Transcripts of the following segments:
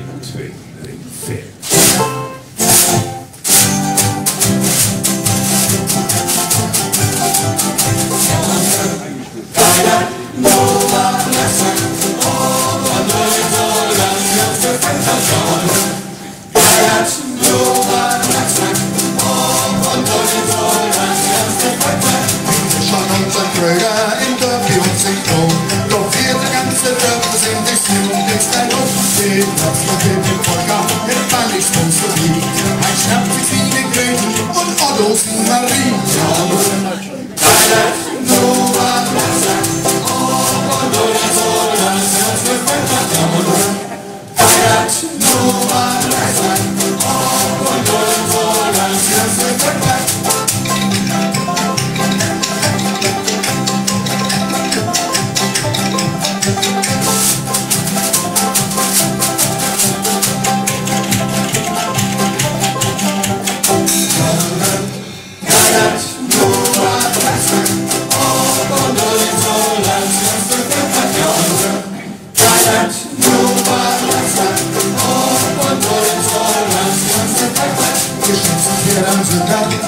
1, 2, 3, 4.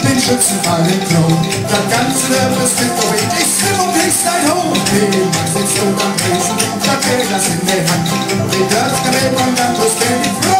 Den Schützenpfahl im Klo. Das ganze Leben ist mit der ich sing und ich steig hoch. Hey, Max sitzt tot am Tresen, da krieg das in der Hand. Die Dörfler leben und dann tust du die Frau.